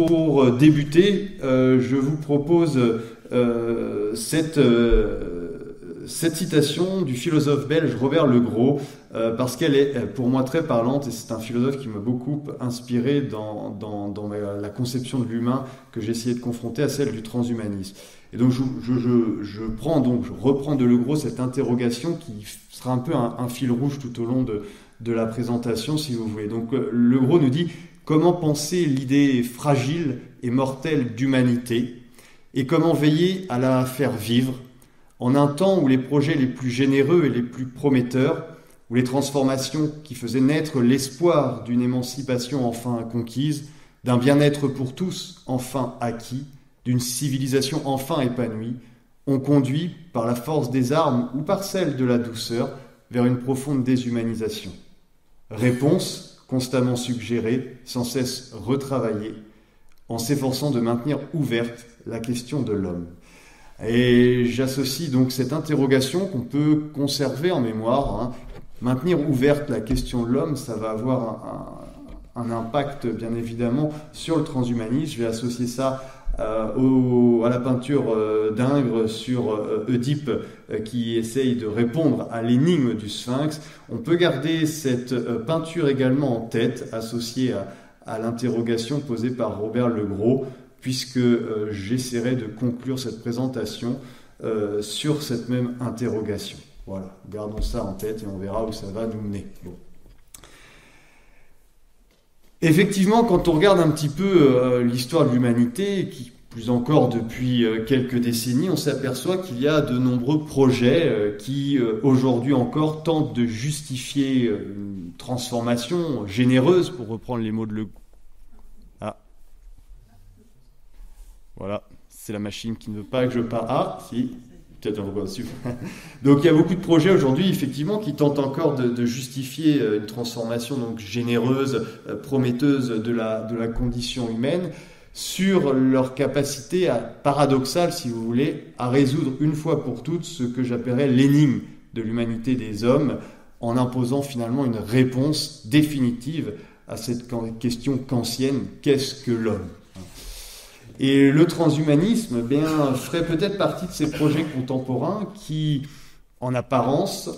pour débuter, je vous propose cette citation du philosophe belge Robert Legros, parce qu'elle est pour moi très parlante, et c'est un philosophe qui m'a beaucoup inspiré dans la conception de l'humain que j'ai essayé de confronter à celle du transhumanisme. Et donc je reprends de Legros cette interrogation qui sera un peu un fil rouge tout au long de la présentation, si vous voulez. Donc Legros nous dit: comment penser l'idée fragile et mortelle d'humanité, et comment veiller à la faire vivre en un temps où les projets les plus généreux et les plus prometteurs, où les transformations qui faisaient naître l'espoir d'une émancipation enfin conquise, d'un bien-être pour tous enfin acquis, d'une civilisation enfin épanouie, ont conduit, par la force des armes ou par celle de la douceur, vers une profonde déshumanisation. Réponse constamment suggérée, sans cesse retravaillée, en s'efforçant de maintenir ouverte la question de l'homme. Et j'associe donc cette interrogation qu'on peut conserver en mémoire. Maintenir ouverte la question de l'homme, ça va avoir un impact bien évidemment sur le transhumanisme. Je vais associer ça à la peinture d'Ingres sur Oedipe qui essaye de répondre à l'énigme du Sphinx. On peut garder cette peinture également en tête, associée à l'interrogation posée par Robert Legros, puisque j'essaierai de conclure cette présentation sur cette même interrogation. Voilà, gardons ça en tête et on verra où ça va nous mener. Bon. Effectivement, quand on regarde un petit peu l'histoire de l'humanité, plus encore depuis quelques décennies, on s'aperçoit qu'il y a de nombreux projets qui, aujourd'hui encore, tentent de justifier une transformation généreuse, pour reprendre les mots de Legros. Voilà, c'est la machine qui ne veut pas que je parle. Ah, si, peut-être on va suivre. Donc il y a beaucoup de projets aujourd'hui, effectivement, qui tentent encore de justifier une transformation donc généreuse, prometteuse de la condition humaine, sur leur capacité paradoxale, si vous voulez, à résoudre une fois pour toutes ce que j'appellerais l'énigme de l'humanité des hommes, en imposant finalement une réponse définitive à cette question kantienne: qu'est-ce que l'homme ? Et le transhumanisme ferait peut-être partie de ces projets contemporains qui, en apparence,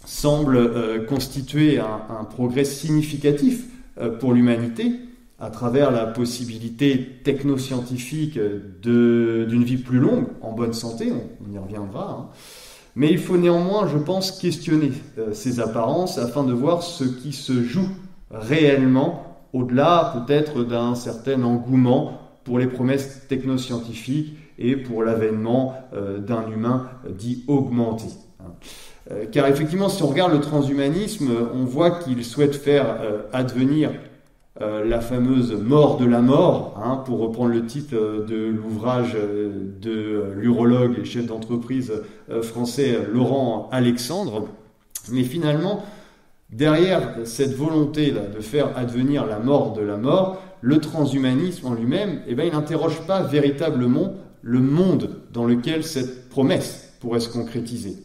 semblent constituer un progrès significatif pour l'humanité, à travers la possibilité technoscientifique d'une vie plus longue, en bonne santé, on y reviendra. Mais il faut néanmoins, je pense, questionner ces apparences afin de voir ce qui se joue réellement, au-delà peut-être d'un certain engouement pour les promesses technoscientifiques et pour l'avènement d'un humain dit augmenté. Car effectivement, si on regarde le transhumanisme, on voit qu'il souhaite faire advenir la fameuse mort de la mort, pour reprendre le titre de l'ouvrage de l'urologue et chef d'entreprise français Laurent Alexandre. Mais finalement, derrière cette volonté-là de faire advenir la mort de la mort, le transhumanisme en lui-même, il n'interroge pas véritablement le monde dans lequel cette promesse pourrait se concrétiser.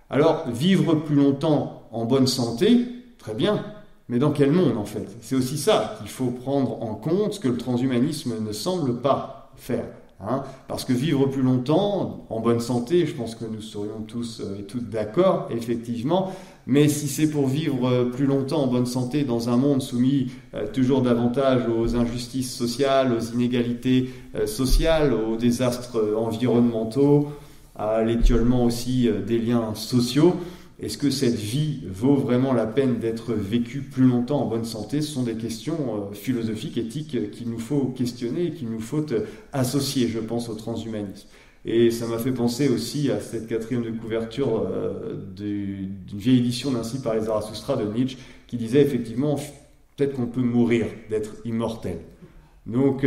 Alors, vivre plus longtemps en bonne santé, très bien, mais dans quel monde en fait ? C'est aussi ça qu'il faut prendre en compte, ce que le transhumanisme ne semble pas faire. Parce que vivre plus longtemps, en bonne santé, je pense que nous serions tous et toutes d'accord, effectivement, mais si c'est pour vivre plus longtemps en bonne santé dans un monde soumis toujours davantage aux injustices sociales, aux inégalités sociales, aux désastres environnementaux, à l'étiolement aussi des liens sociaux, est-ce que cette vie vaut vraiment la peine d'être vécue plus longtemps en bonne santé ? Ce sont des questions philosophiques, éthiques qu'il nous faut questionner et qu'il nous faut associer, je pense, au transhumanisme. Et ça m'a fait penser aussi à cette quatrième de couverture d'une vieille édition d'Ainsi par les Zarathustra de Nietzsche, qui disait effectivement, peut-être qu'on peut mourir d'être immortel. Donc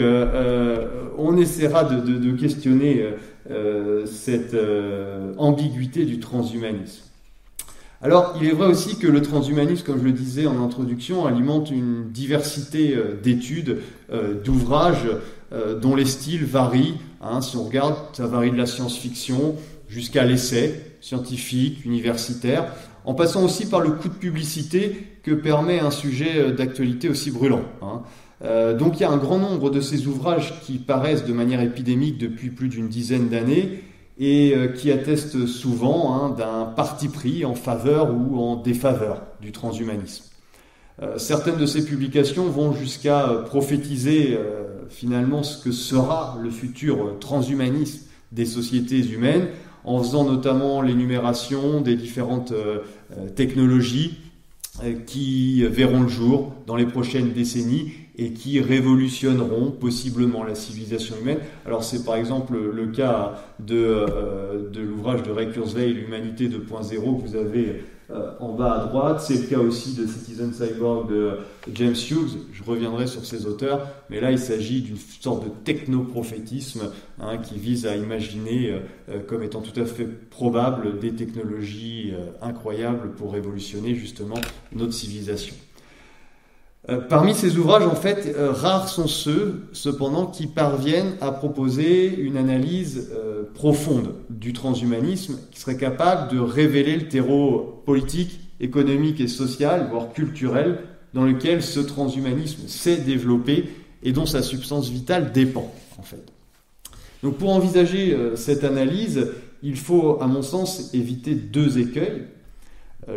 on essaiera de questionner cette ambiguïté du transhumanisme. Alors, il est vrai aussi que le transhumanisme, comme je le disais en introduction, alimente une diversité d'études, d'ouvrages, dont les styles varient. Si on regarde, ça varie de la science-fiction jusqu'à l'essai scientifique, universitaire, en passant aussi par le coup de publicité que permet un sujet d'actualité aussi brûlant. Donc il y a un grand nombre de ces ouvrages qui paraissent de manière épidémique depuis plus d'une dizaine d'années et qui attestent souvent d'un parti pris en faveur ou en défaveur du transhumanisme. Certaines de ces publications vont jusqu'à prophétiser finalement ce que sera le futur transhumanisme des sociétés humaines, en faisant notamment l'énumération des différentes technologies qui verront le jour dans les prochaines décennies et qui révolutionneront possiblement la civilisation humaine. Alors c'est par exemple le cas de l'ouvrage de Ray Kurzweil, L'humanité 2.0, que vous avez en bas à droite. C'est le cas aussi de Citizen Cyborg de James Hughes. Je reviendrai sur ces auteurs, mais là il s'agit d'une sorte de technoprophétisme qui vise à imaginer comme étant tout à fait probable des technologies incroyables pour révolutionner justement notre civilisation. Parmi ces ouvrages, en fait, rares sont ceux, cependant, qui parviennent à proposer une analyse profonde du transhumanisme, qui serait capable de révéler le terreau politique, économique et social, voire culturel, dans lequel ce transhumanisme s'est développé et dont sa substance vitale dépend, en fait. Donc, pour envisager cette analyse, il faut, à mon sens, éviter deux écueils.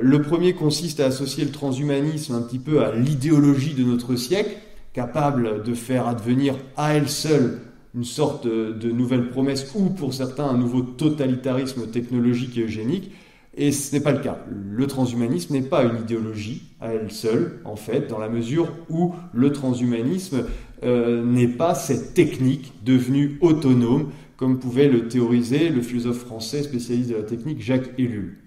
Le premier consiste à associer le transhumanisme un petit peu à l'idéologie de notre siècle, capable de faire advenir à elle seule une sorte de nouvelle promesse ou pour certains un nouveau totalitarisme technologique et eugénique. Et ce n'est pas le cas. Le transhumanisme n'est pas une idéologie à elle seule, en fait, dans la mesure où le transhumanisme n'est pas cette technique devenue autonome, comme pouvait le théoriser le philosophe français spécialiste de la technique Jacques Ellul.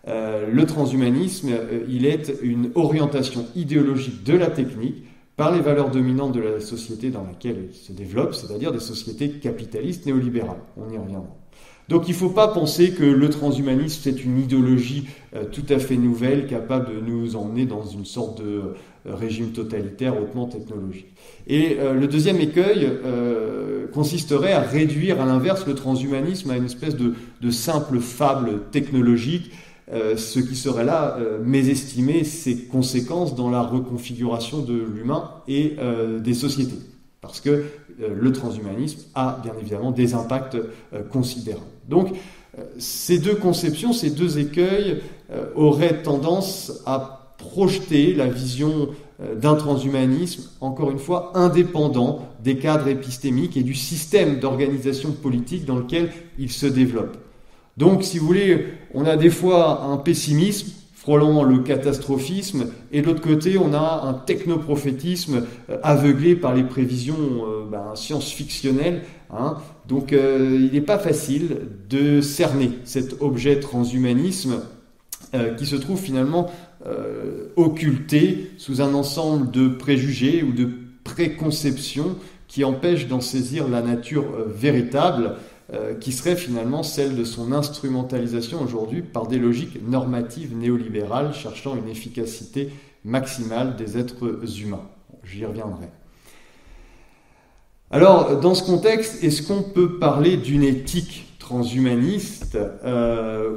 Le transhumanisme, il est une orientation idéologique de la technique par les valeurs dominantes de la société dans laquelle il se développe, c'est-à-dire des sociétés capitalistes néolibérales. On y reviendra. Donc il ne faut pas penser que le transhumanisme, c'est une idéologie tout à fait nouvelle, capable de nous emmener dans une sorte de régime totalitaire hautement technologique. Et le deuxième écueil consisterait à réduire à l'inverse le transhumanisme à une espèce de simple fable technologique, ce qui serait là mésestimer ses conséquences dans la reconfiguration de l'humain et des sociétés. Parce que le transhumanisme a bien évidemment des impacts considérables. Donc ces deux conceptions, ces deux écueils auraient tendance à projeter la vision d'un transhumanisme, encore une fois, indépendant des cadres épistémiques et du système d'organisation politique dans lequel il se développe. Donc, si vous voulez, on a des fois un pessimisme frôlant le catastrophisme, et de l'autre côté, on a un technoprophétisme aveuglé par les prévisions science-fictionnelles. Donc, il n'est pas facile de cerner cet objet transhumanisme qui se trouve finalement occulté sous un ensemble de préjugés ou de préconceptions qui empêchent d'en saisir la nature véritable, qui serait finalement celle de son instrumentalisation aujourd'hui par des logiques normatives néolibérales cherchant une efficacité maximale des êtres humains. J'y reviendrai. Alors, dans ce contexte, est-ce qu'on peut parler d'une éthique transhumaniste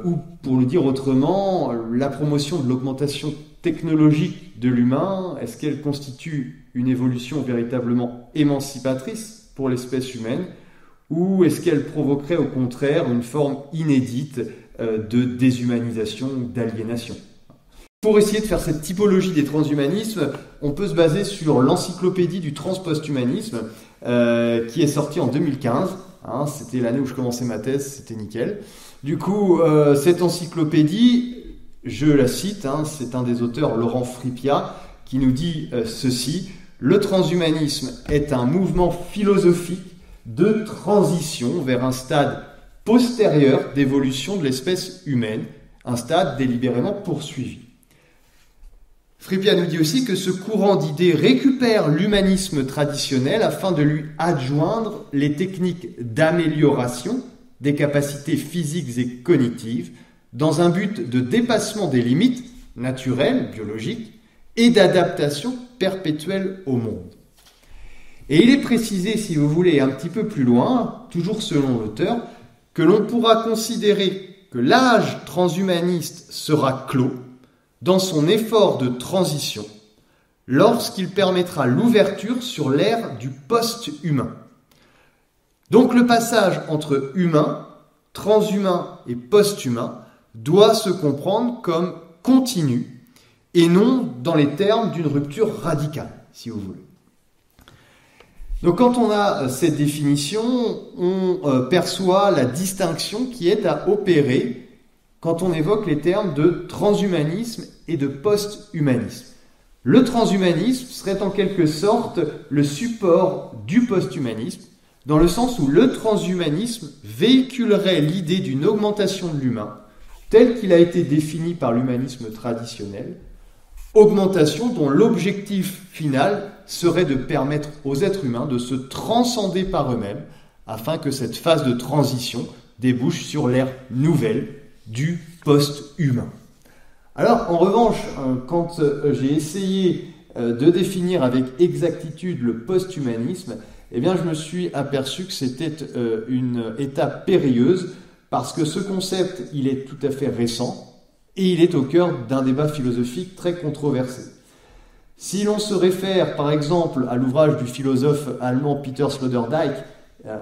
ou, pour le dire autrement, la promotion de l'augmentation technologique de l'humain, est-ce qu'elle constitue une évolution véritablement émancipatrice pour l'espèce humaine, ou est-ce qu'elle provoquerait au contraire une forme inédite de déshumanisation ou d'aliénation? Pour essayer de faire cette typologie des transhumanismes, on peut se baser sur l'encyclopédie du transpost-humanisme qui est sortie en 2015. C'était l'année où je commençais ma thèse, c'était nickel. Du coup, cette encyclopédie, je la cite, c'est un des auteurs, Laurent Fripia, qui nous dit ceci: « Le transhumanisme est un mouvement philosophique de transition vers un stade postérieur d'évolution de l'espèce humaine, un stade délibérément poursuivi. » Fripia nous dit aussi que ce courant d'idées récupère l'humanisme traditionnel afin de lui adjoindre les techniques d'amélioration des capacités physiques et cognitives dans un but de dépassement des limites naturelles, biologiques, et d'adaptation perpétuelle au monde. Et il est précisé, si vous voulez, un petit peu plus loin, toujours selon l'auteur, que l'on pourra considérer que l'âge transhumaniste sera clos dans son effort de transition, lorsqu'il permettra l'ouverture sur l'ère du post-humain. Donc le passage entre humain, transhumain et post-humain doit se comprendre comme continu et non dans les termes d'une rupture radicale, si vous voulez. Donc quand on a cette définition, on perçoit la distinction qui est à opérer quand on évoque les termes de transhumanisme et de post-humanisme. Le transhumanisme serait en quelque sorte le support du post-humanisme, dans le sens où le transhumanisme véhiculerait l'idée d'une augmentation de l'humain, tel qu'il a été défini par l'humanisme traditionnel, augmentation dont l'objectif final serait de permettre aux êtres humains de se transcender par eux-mêmes, afin que cette phase de transition débouche sur l'ère nouvelle du post-humain. Alors, en revanche, quand j'ai essayé de définir avec exactitude le post-humanisme, eh bien, je me suis aperçu que c'était une étape périlleuse, parce que ce concept, il est tout à fait récent, et il est au cœur d'un débat philosophique très controversé. Si l'on se réfère, par exemple, à l'ouvrage du philosophe allemand Peter Sloterdijk,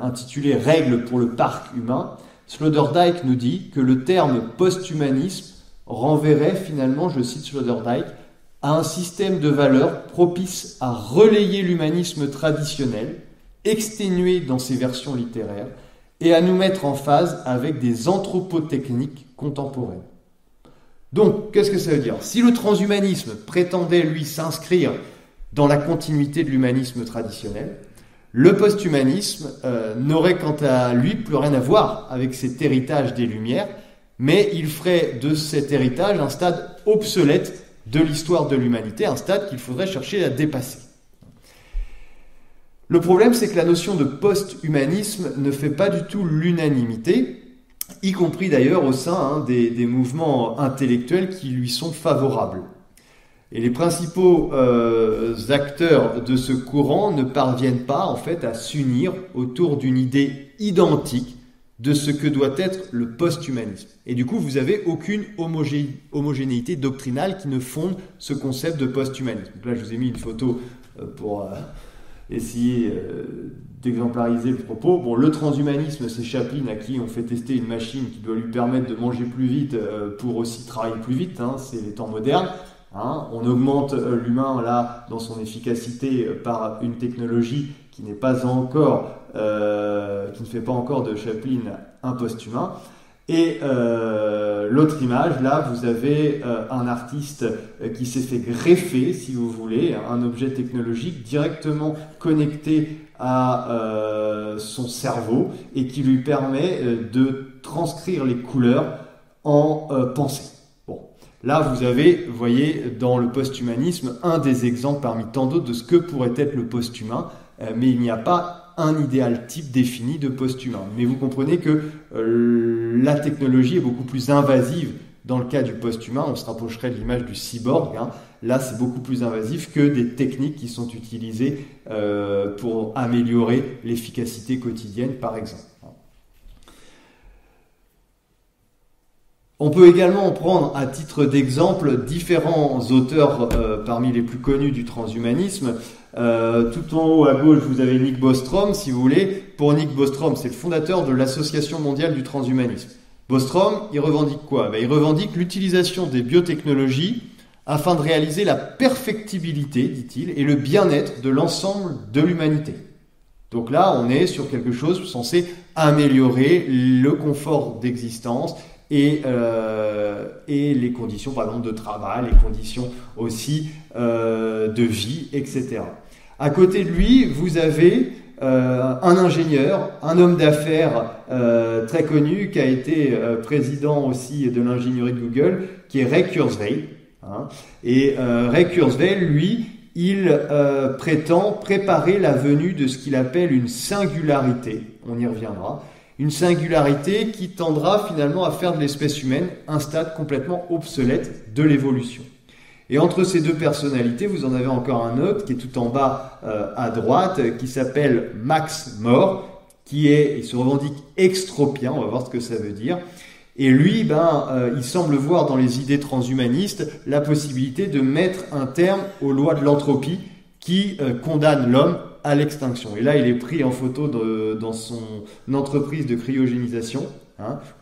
intitulé « Règles pour le parc humain », Sloterdijk nous dit que le terme post-humanisme renverrait finalement, je cite Sloterdijk, à un système de valeurs propice à relayer l'humanisme traditionnel, exténué dans ses versions littéraires, et à nous mettre en phase avec des anthropotechniques contemporaines. Donc, qu'est-ce que ça veut dire? Si le transhumanisme prétendait, lui, s'inscrire dans la continuité de l'humanisme traditionnel, le post-humanisme n'aurait quant à lui plus rien à voir avec cet héritage des Lumières, mais il ferait de cet héritage un stade obsolète de l'histoire de l'humanité, un stade qu'il faudrait chercher à dépasser. Le problème, c'est que la notion de post-humanisme ne fait pas du tout l'unanimité, y compris d'ailleurs au sein des mouvements intellectuels qui lui sont favorables. Et les principaux acteurs de ce courant ne parviennent pas en fait à s'unir autour d'une idée identique de ce que doit être le post-humanisme. Et du coup, vous n'avez aucune homogénéité doctrinale qui ne fonde ce concept de post-humanisme. Donc là, je vous ai mis une photo pour essayer d'exemplariser le propos. Bon, le transhumanisme, c'est Chaplin à qui on fait tester une machine qui doit lui permettre de manger plus vite pour aussi travailler plus vite, c'est les temps modernes. On augmente l'humain là dans son efficacité par une technologie qui n'est pas encore, qui ne fait pas encore de Chaplin un post-humain. Et l'autre image, là, vous avez un artiste qui s'est fait greffer, si vous voulez, un objet technologique directement connecté à son cerveau et qui lui permet de transcrire les couleurs en pensée. Bon, là, vous avez, vous voyez, dans le post-humanisme, un des exemples parmi tant d'autres de ce que pourrait être le post-humain, mais il n'y a pas un idéal type défini de post-humain. Mais vous comprenez que la technologie est beaucoup plus invasive dans le cas du post-humain. On se rapprocherait de l'image du cyborg. Là, c'est beaucoup plus invasif que des techniques qui sont utilisées pour améliorer l'efficacité quotidienne, par exemple. On peut également prendre à titre d'exemple différents auteurs parmi les plus connus du transhumanisme. Tout en haut à gauche, vous avez Nick Bostrom, si vous voulez. Pour Nick Bostrom, c'est le fondateur de l'Association mondiale du transhumanisme. Bostrom, il revendique quoi? Il revendique l'utilisation des biotechnologies afin de réaliser la perfectibilité, dit-il, et le bien-être de l'ensemble de l'humanité. Donc là, on est sur quelque chose censé améliorer le confort d'existence et les conditions, par exemple, de travail, les conditions aussi de vie, etc. À côté de lui, vous avez un ingénieur, un homme d'affaires très connu qui a été président aussi de l'ingénierie de Google, qui est Ray Kurzweil. Et Ray Kurzweil, lui, il prétend préparer la venue de ce qu'il appelle une singularité. On y reviendra. Une singularité qui tendra finalement à faire de l'espèce humaine un stade complètement obsolète de l'évolution. Et entre ces deux personnalités, vous en avez encore un autre qui est tout en bas à droite, qui s'appelle Max More, il se revendique extropien, on va voir ce que ça veut dire, Et lui, il semble voir dans les idées transhumanistes la possibilité de mettre un terme aux lois de l'entropie qui condamnent l'homme à l'extinction. Et là, il est pris en photo dans son entreprise de cryogénisation,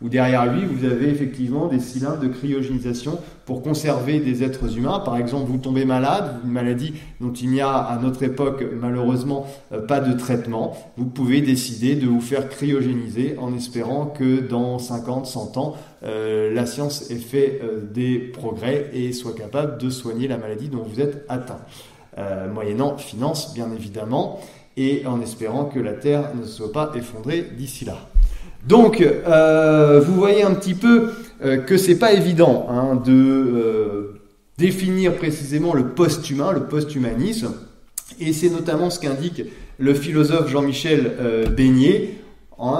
où derrière lui, vous avez effectivement des cylindres de cryogénisation pour conserver des êtres humains. Par exemple, vous tombez malade, une maladie dont il n'y a à notre époque malheureusement pas de traitement, vous pouvez décider de vous faire cryogéniser en espérant que dans 50, 100 ans, la science ait fait des progrès et soit capable de soigner la maladie dont vous êtes atteint. Moyennant finances, bien évidemment, et en espérant que la Terre ne soit pas effondrée d'ici là. Donc, vous voyez un petit peu que c'est pas évident de définir précisément le post-humain, le post-humanisme, et c'est notamment ce qu'indique le philosophe Jean-Michel Beignet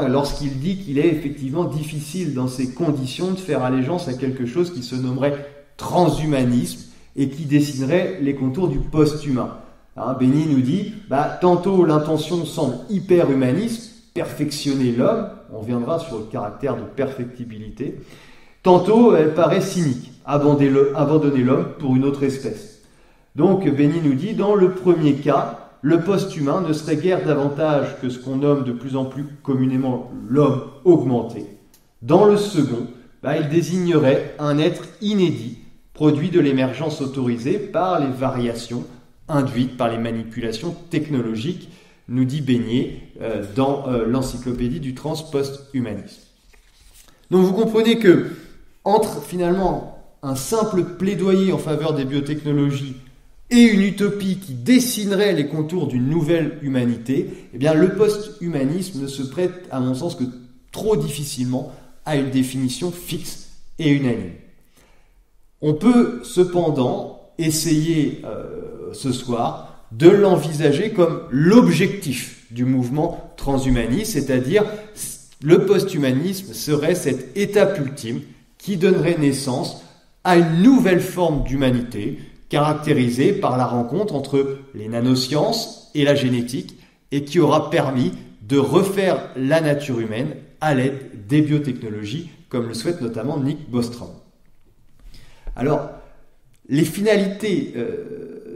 lorsqu'il dit qu'il est effectivement difficile dans ces conditions de faire allégeance à quelque chose qui se nommerait transhumanisme et qui dessinerait les contours du post-humain. Beignet nous dit, tantôt l'intention semble hyper humaniste, perfectionner l'homme, on reviendra sur le caractère de perfectibilité, tantôt elle paraît cynique, abandonner l'homme pour une autre espèce. Donc Beignet nous dit, dans le premier cas, le post-humain ne serait guère davantage que ce qu'on nomme de plus en plus communément l'homme augmenté. Dans le second, il désignerait un être inédit, produit de l'émergence autorisée par les variations induites par les manipulations technologiques, nous dit Beignet dans l'encyclopédie du trans-post-humanisme. Donc vous comprenez que entre finalement un simple plaidoyer en faveur des biotechnologies et une utopie qui dessinerait les contours d'une nouvelle humanité, le post-humanisme ne se prête à mon sens que trop difficilement à une définition fixe et unanime. On peut cependant essayer ce soir de l'envisager comme l'objectif du mouvement transhumaniste, c'est-à-dire le post-humanisme serait cette étape ultime qui donnerait naissance à une nouvelle forme d'humanité caractérisée par la rencontre entre les nanosciences et la génétique et qui aura permis de refaire la nature humaine à l'aide des biotechnologies, comme le souhaite notamment Nick Bostrom. Alors, les finalités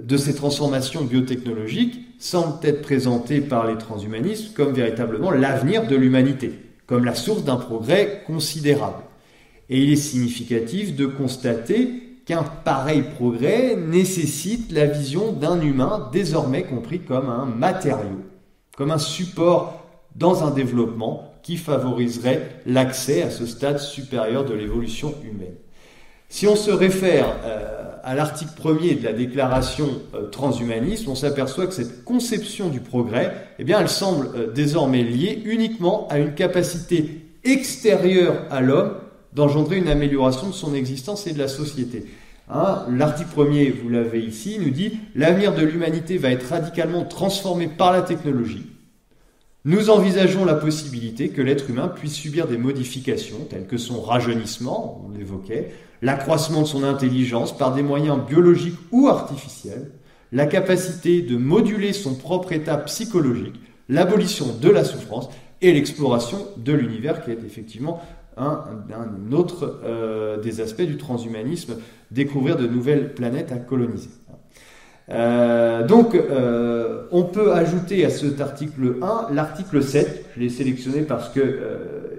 de ces transformations biotechnologiques semblent être présentées par les transhumanistes comme véritablement l'avenir de l'humanité, comme la source d'un progrès considérable. Et il est significatif de constater qu'un pareil progrès nécessite la vision d'un humain désormais compris comme un matériau, comme un support dans un développement qui favoriserait l'accès à ce stade supérieur de l'évolution humaine. Si on se réfère à l'article 1er de la déclaration transhumaniste, on s'aperçoit que cette conception du progrès, elle semble désormais liée uniquement à une capacité extérieure à l'homme d'engendrer une amélioration de son existence et de la société. L'article 1er, vous l'avez ici, nous dit « L'avenir de l'humanité va être radicalement transformé par la technologie. Nous envisageons la possibilité que l'être humain puisse subir des modifications telles que son rajeunissement, on l'évoquait, l'accroissement de son intelligence par des moyens biologiques ou artificiels, la capacité de moduler son propre état psychologique, l'abolition de la souffrance et l'exploration de l'univers qui est effectivement un autre des aspects du transhumanisme, découvrir de nouvelles planètes à coloniser. On peut ajouter à cet article 1 l'article 7, je l'ai sélectionné parce que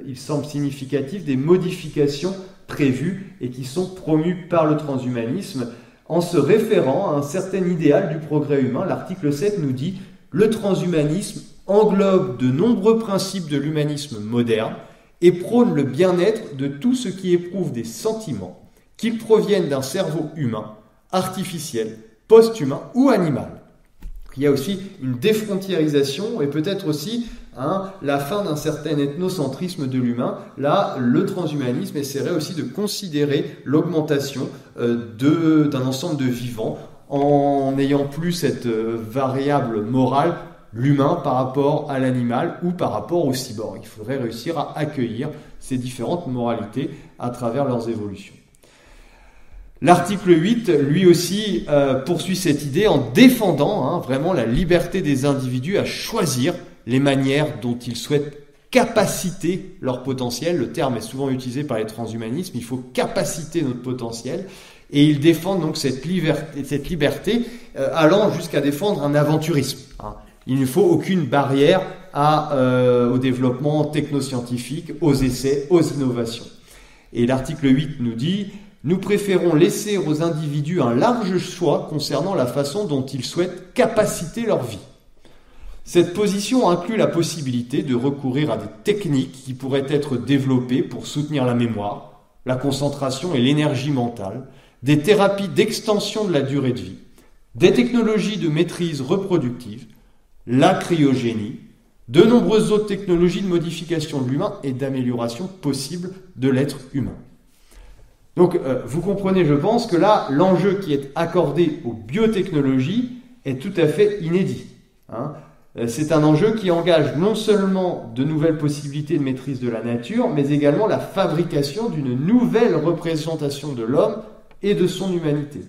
il semble significatif des modifications prévues et qui sont promues par le transhumanisme en se référant à un certain idéal du progrès humain. L'article 7 nous dit « Le transhumanisme englobe de nombreux principes de l'humanisme moderne et prône le bien-être de tout ce qui éprouve des sentiments, qu'ils proviennent d'un cerveau humain, artificiel, post-humain ou animal. » Il y a aussi une défrontiérisation et peut-être aussi la fin d'un certain ethnocentrisme de l'humain. Là, le transhumanisme essaierait aussi de considérer l'augmentation d'un ensemble de vivants en n'ayant plus cette variable morale, l'humain par rapport à l'animal ou par rapport au cyborg. Il faudrait réussir à accueillir ces différentes moralités à travers leurs évolutions. L'article 8, lui aussi, poursuit cette idée en défendant vraiment la liberté des individus à choisir les manières dont ils souhaitent capaciter leur potentiel. Le terme est souvent utilisé par les transhumanismes. Il faut capaciter notre potentiel. Et ils défendent donc cette liberté allant jusqu'à défendre un aventurisme. Hein. Il ne faut aucune barrière au développement technoscientifique, aux essais, aux innovations. Et l'article 8 nous dit « Nous préférons laisser aux individus un large choix concernant la façon dont ils souhaitent capaciter leur vie. » Cette position inclut la possibilité de recourir à des techniques qui pourraient être développées pour soutenir la mémoire, la concentration et l'énergie mentale, des thérapies d'extension de la durée de vie, des technologies de maîtrise reproductive, la cryogénie, de nombreuses autres technologies de modification de l'humain et d'amélioration possible de l'être humain. Donc, vous comprenez, je pense, que là, l'enjeu qui est accordé aux biotechnologies est tout à fait inédit. Hein. C'est un enjeu qui engage non seulement de nouvelles possibilités de maîtrise de la nature, mais également la fabrication d'une nouvelle représentation de l'homme et de son humanité.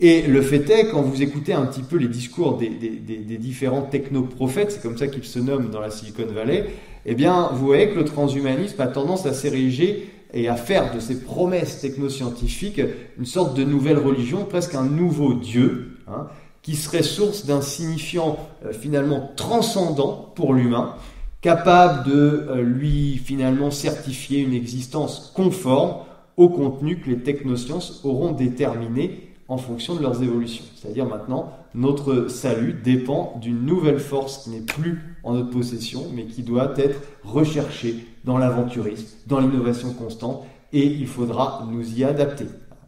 Et le fait est, quand vous écoutez un petit peu les discours des différents technoprophètes, c'est comme ça qu'ils se nomment dans la Silicon Valley, eh bien, vous voyez que le transhumanisme a tendance à s'ériger et à faire de ces promesses technoscientifiques une sorte de nouvelle religion, presque un nouveau Dieu, hein, qui serait source d'un signifiant finalement transcendant pour l'humain, capable de lui finalement certifier une existence conforme au contenu que les technosciences auront déterminé en fonction de leurs évolutions. C'est-à-dire maintenant, notre salut dépend d'une nouvelle force qui n'est plus en notre possession, mais qui doit être recherchée dans l'aventurisme, dans l'innovation constante, et il faudra nous y adapter.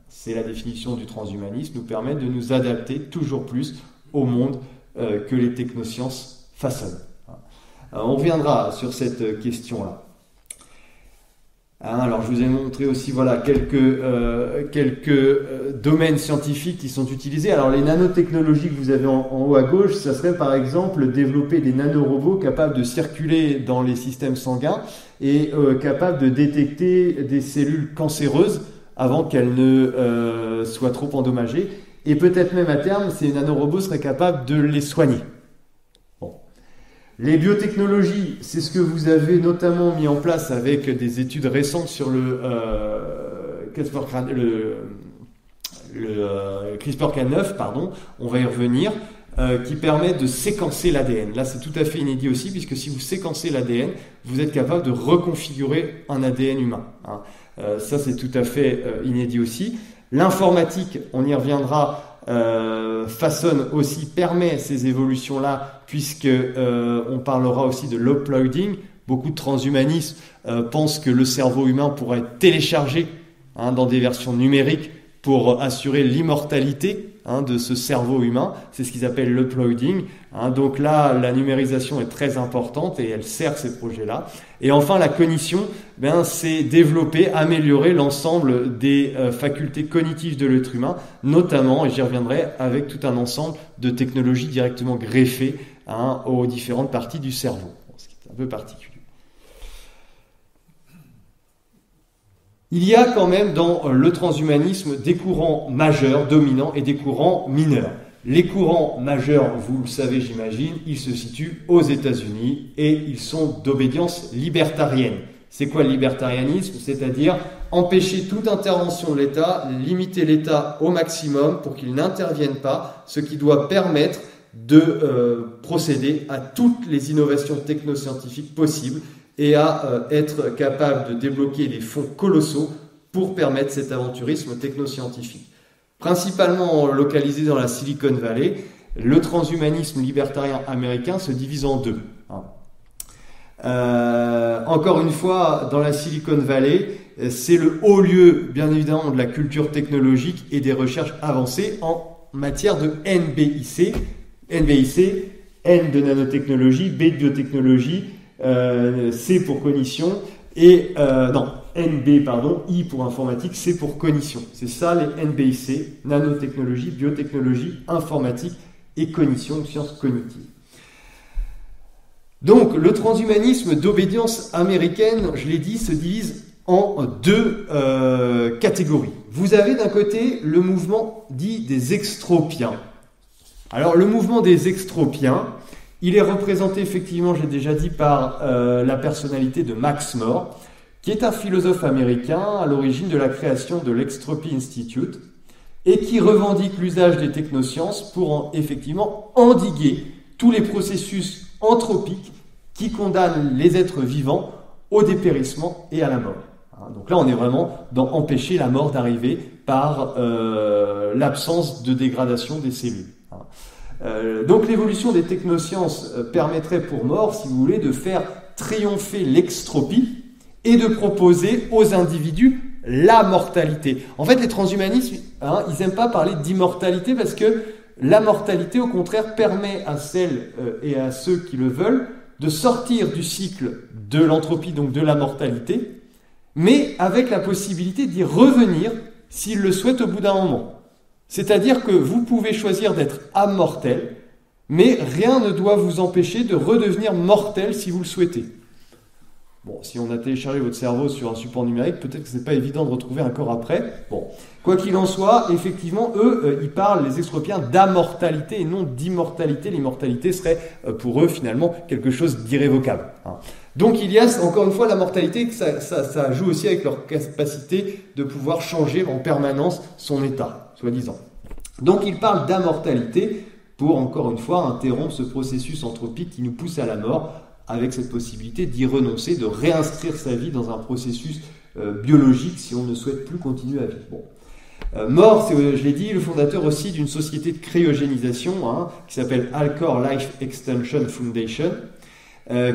C'est la définition du transhumanisme, nous permet de nous adapter toujours plus au monde que les technosciences façonnent. On reviendra sur cette question-là. Alors, je vous ai montré aussi voilà, quelques domaines scientifiques qui sont utilisés. Alors, les nanotechnologies que vous avez en haut à gauche, ça serait par exemple développer des nanorobots capables de circuler dans les systèmes sanguins et capables de détecter des cellules cancéreuses avant qu'elles ne soient trop endommagées. Et peut-être même à terme, ces nanorobots seraient capables de les soigner. Les biotechnologies, c'est ce que vous avez notamment mis en place avec des études récentes sur le CRISPR-Cas9, pardon, on va y revenir, qui permet de séquencer l'ADN. Là, c'est tout à fait inédit aussi, puisque si vous séquencez l'ADN, vous êtes capable de reconfigurer un ADN humain. Hein. Ça, c'est tout à fait inédit aussi. L'informatique, on y reviendra, façonne aussi, permet ces évolutions-là, puisque on parlera aussi de l'uploading. Beaucoup de transhumanistes pensent que le cerveau humain pourrait être téléchargé dans des versions numériques pour assurer l'immortalité de ce cerveau humain. C'est ce qu'ils appellent l'uploading. Donc là, la numérisation est très importante et elle sert ces projets-là. Et enfin, la cognition, c'est développer, améliorer l'ensemble des facultés cognitives de l'être humain, notamment, et j'y reviendrai, avec tout un ensemble de technologies directement greffées aux différentes parties du cerveau, ce qui est un peu particulier. Il y a quand même dans le transhumanisme des courants majeurs, dominants, et des courants mineurs. Les courants majeurs, vous le savez j'imagine, ils se situent aux États-Unis et ils sont d'obédience libertarienne. C'est quoi le libertarianisme? C'est-à-dire empêcher toute intervention de l'État, limiter l'État au maximum pour qu'il n'intervienne pas, ce qui doit permettre de procéder à toutes les innovations technoscientifiques possibles et à être capable de débloquer des fonds colossaux pour permettre cet aventurisme technoscientifique. Principalement localisé dans la Silicon Valley, le transhumanisme libertarien américain se divise en deux. Encore une fois, dans la Silicon Valley, c'est le haut lieu, bien évidemment, de la culture technologique et des recherches avancées en matière de NBIC. NBIC, N de nanotechnologie, B de biotechnologie, C pour cognition, et NB, pardon, I pour informatique, C pour cognition. C'est ça les NBIC, nanotechnologie, biotechnologie, informatique et cognition, sciences cognitives. Donc, le transhumanisme d'obédience américaine, je l'ai dit, se divise en deux catégories. Vous avez d'un côté le mouvement dit des extropiens. Alors, le mouvement des extropiens, Il est représenté effectivement, j'ai déjà dit, par la personnalité de Max More, qui est un philosophe américain à l'origine de la création de l'Extropy Institute et qui revendique l'usage des technosciences pour effectivement endiguer tous les processus anthropiques qui condamnent les êtres vivants au dépérissement et à la mort. Donc là, on est vraiment dans empêcher la mort d'arriver par l'absence de dégradation des cellules. Donc l'évolution des technosciences permettrait pour More, si vous voulez, de faire triompher l'extropie et de proposer aux individus la mortalité. En fait, les transhumanistes, ils n'aiment pas parler d'immortalité parce que la mortalité, au contraire, permet à celles et à ceux qui le veulent de sortir du cycle de l'entropie, donc de la mortalité, mais avec la possibilité d'y revenir s'ils le souhaitent au bout d'un moment. C'est-à-dire que vous pouvez choisir d'être immortel, mais rien ne doit vous empêcher de redevenir mortel si vous le souhaitez. Bon, si on a téléchargé votre cerveau sur un support numérique, peut-être que c'est pas évident de retrouver un corps après. Bon, quoi qu'il en soit, effectivement, eux, ils parlent, les extropiens, d'immortalité et non d'immortalité. L'immortalité serait, pour eux, finalement, quelque chose d'irrévocable. Donc, il y a, encore une fois, la mortalité, ça joue aussi avec leur capacité de pouvoir changer en permanence son état, soi-disant. Donc, ils parlent d'immortalité pour, encore une fois, interrompre ce processus anthropique qui nous pousse à la mort, avec cette possibilité d'y renoncer, de réinscrire sa vie dans un processus biologique si on ne souhaite plus continuer à vivre. Bon. More, je l'ai dit, le fondateur aussi d'une société de cryogénisation qui s'appelle Alcor Life Extension Foundation,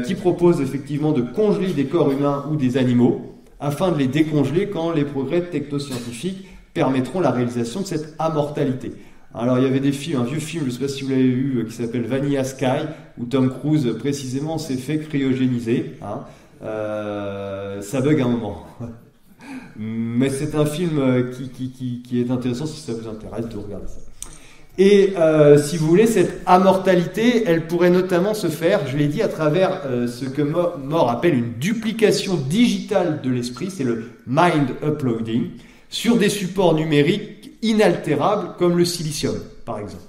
qui propose effectivement de congeler des corps humains ou des animaux afin de les décongeler quand les progrès technoscientifiques permettront la réalisation de cette immortalité. Alors il y avait des films, un vieux film, je ne sais pas si vous l'avez vu, qui s'appelle Vanilla Sky, où Tom Cruise précisément s'est fait cryogéniser. Ça bug un moment. Mais c'est un film qui est intéressant si ça vous intéresse de regarder ça. Et si vous voulez, cette immortalité, elle pourrait notamment se faire, je l'ai dit, à travers ce que More appelle une duplication digitale de l'esprit, c'est le mind uploading, sur des supports numériques inaltérables comme le silicium, par exemple.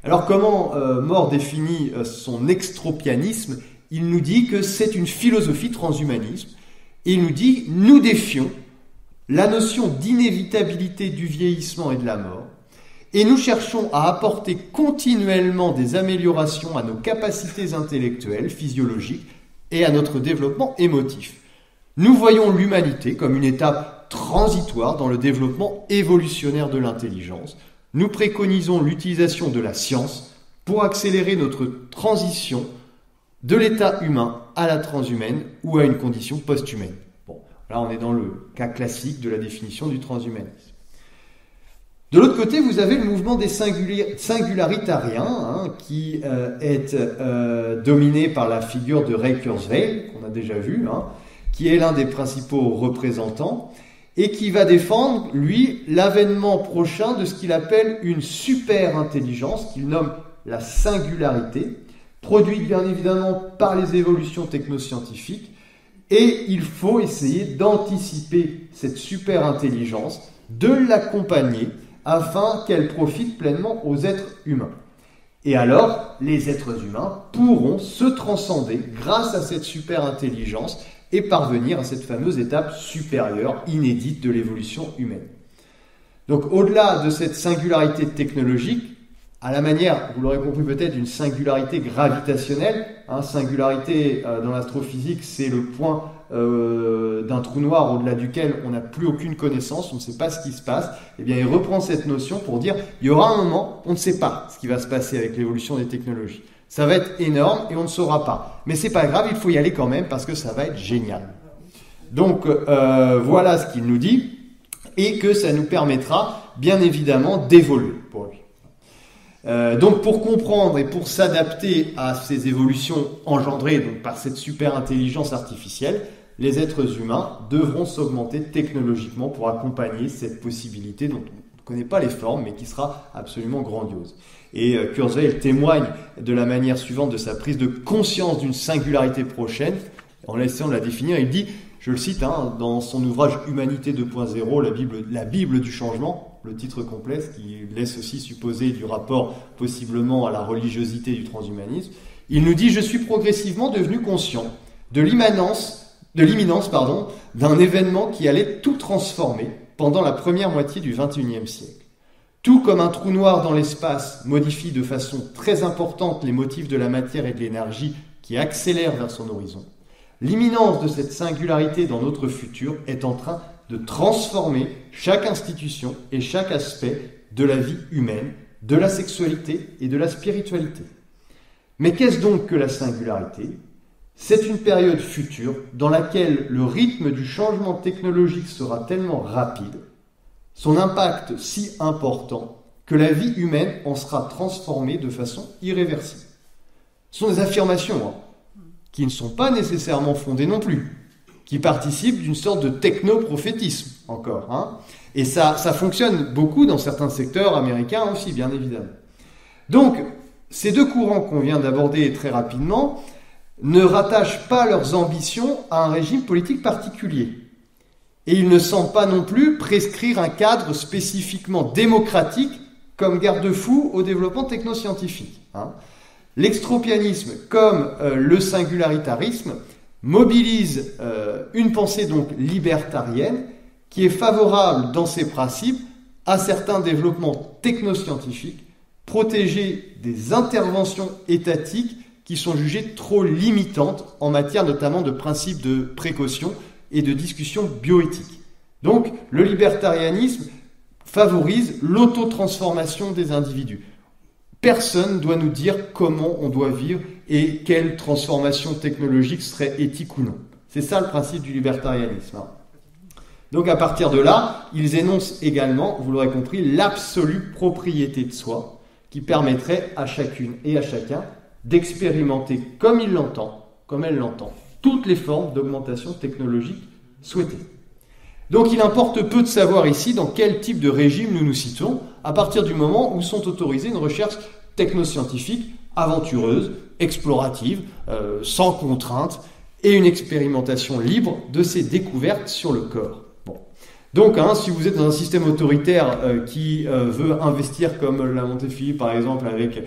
Alors comment More définit son extropianisme? Il nous dit que c'est une philosophie transhumanisme. Et il nous dit, nous défions la notion d'inévitabilité du vieillissement et de la mort, et nous cherchons à apporter continuellement des améliorations à nos capacités intellectuelles, physiologiques, et à notre développement émotif. Nous voyons l'humanité comme une étape transitoire dans le développement évolutionnaire de l'intelligence. Nous préconisons l'utilisation de la science pour accélérer notre transition de l'état humain à la transhumaine ou à une condition post-humaine. Bon, là on est dans le cas classique de la définition du transhumanisme. De l'autre côté, vous avez le mouvement des singularitariens qui est dominé par la figure de Ray Kurzweil, qu'on a déjà vu, qui est l'un des principaux représentants, et qui va défendre, lui, l'avènement prochain de ce qu'il appelle une super-intelligence, qu'il nomme la singularité, produite bien évidemment par les évolutions technoscientifiques, et il faut essayer d'anticiper cette super-intelligence, de l'accompagner, afin qu'elle profite pleinement aux êtres humains. Et alors, les êtres humains pourront se transcender grâce à cette super-intelligence et parvenir à cette fameuse étape supérieure, inédite de l'évolution humaine. Donc au-delà de cette singularité technologique, à la manière, vous l'aurez compris peut-être, d'une singularité gravitationnelle, singularité dans l'astrophysique, c'est le point d'un trou noir au-delà duquel on n'a plus aucune connaissance, on ne sait pas ce qui se passe, eh bien il reprend cette notion pour dire, il y aura un moment, on ne sait pas ce qui va se passer avec l'évolution des technologies. Ça va être énorme et on ne saura pas. Mais c'est pas grave, il faut y aller quand même parce que ça va être génial. Donc voilà ce qu'il nous dit et que ça nous permettra bien évidemment d'évoluer pour lui. Donc pour comprendre et pour s'adapter à ces évolutions engendrées donc, par cette super intelligence artificielle, les êtres humains devront s'augmenter technologiquement pour accompagner cette possibilité dont on ne connaît pas les formes mais qui sera absolument grandiose. Et Kurzweil témoigne de la manière suivante de sa prise de conscience d'une singularité prochaine. En essayant de la définir, il dit, je le cite, dans son ouvrage Humanité 2.0, la Bible du changement, le titre complet, ce qui laisse aussi supposer du rapport possiblement à la religiosité du transhumanisme. Il nous dit « Je suis progressivement devenu conscient de l'imminence d'un événement qui allait tout transformer pendant la première moitié du XXIe siècle. Tout comme un trou noir dans l'espace modifie de façon très importante les motifs de la matière et de l'énergie qui accélèrent vers son horizon, l'imminence de cette singularité dans notre futur est en train de transformer chaque institution et chaque aspect de la vie humaine, de la sexualité et de la spiritualité. Mais qu'est-ce donc que la singularité ? C'est une période future dans laquelle le rythme du changement technologique sera tellement rapide, son impact si important, que la vie humaine en sera transformée de façon irréversible. Ce sont des affirmations qui ne sont pas nécessairement fondées non plus, qui participent d'une sorte de techno-prophétisme encore. Et ça fonctionne beaucoup dans certains secteurs américains aussi, bien évidemment. Donc, ces deux courants qu'on vient d'aborder très rapidement ne rattachent pas leurs ambitions à un régime politique particulier. Et ils ne semblent pas non plus prescrire un cadre spécifiquement démocratique comme garde-fou au développement technoscientifique. L'extropianisme, comme le singularitarisme, mobilise une pensée donc libertarienne qui est favorable dans ses principes à certains développements technoscientifiques, protégés des interventions étatiques qui sont jugées trop limitantes en matière notamment de principes de précaution et de discussion bioéthique. Donc, le libertarianisme favorise l'autotransformation des individus. Personne ne doit nous dire comment on doit vivre et quelle transformation technologique serait éthique ou non. C'est ça le principe du libertarianisme. Donc à partir de là, ils énoncent également, vous l'aurez compris, l'absolue propriété de soi qui permettrait à chacune et à chacun d'expérimenter comme il l'entend, comme elle l'entend, toutes les formes d'augmentation technologique souhaitées. Donc il importe peu de savoir ici dans quel type de régime nous nous situons à partir du moment où sont autorisées une recherche technoscientifique aventureuse, explorative, sans contrainte et une expérimentation libre de ces découvertes sur le corps. Bon. Donc, si vous êtes dans un système autoritaire qui veut investir comme l'a monté Philippe par exemple avec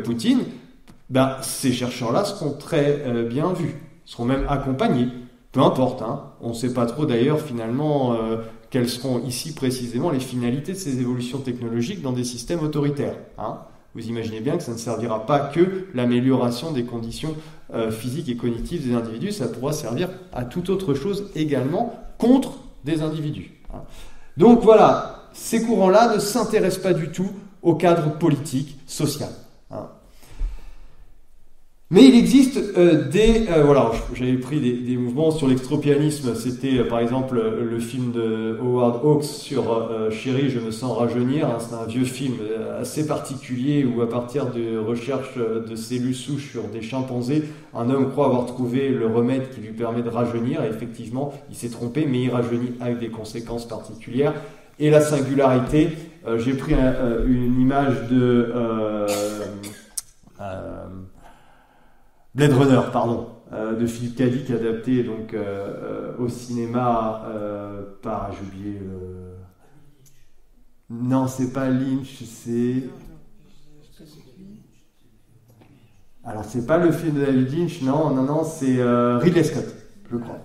Poutine, ces chercheurs-là seront très bien vus, seront même accompagnés. Peu importe, on ne sait pas trop d'ailleurs finalement quelles seront ici précisément les finalités de ces évolutions technologiques dans des systèmes autoritaires. Vous imaginez bien que ça ne servira pas que l'amélioration des conditions physiques et cognitives des individus, ça pourra servir à toute autre chose également contre des individus. Donc voilà, ces courants-là ne s'intéressent pas du tout au cadre politique, social. Mais il existe j'avais pris des mouvements sur l'extropianisme. C'était par exemple le film de Howard Hawks sur Chérie, je me sens rajeunir. C'est un vieux film assez particulier où à partir de recherches de cellules souches sur des chimpanzés, un homme croit avoir trouvé le remède qui lui permet de rajeunir. Et effectivement, il s'est trompé, mais il rajeunit avec des conséquences particulières. Et la singularité, j'ai pris une image de... Blade Runner, de Philippe K. Dick, adapté donc au cinéma par, j'ai oublié non, c'est pas Lynch, c'est... Alors, c'est pas le film de David Lynch, non, c'est Ridley Scott, je crois.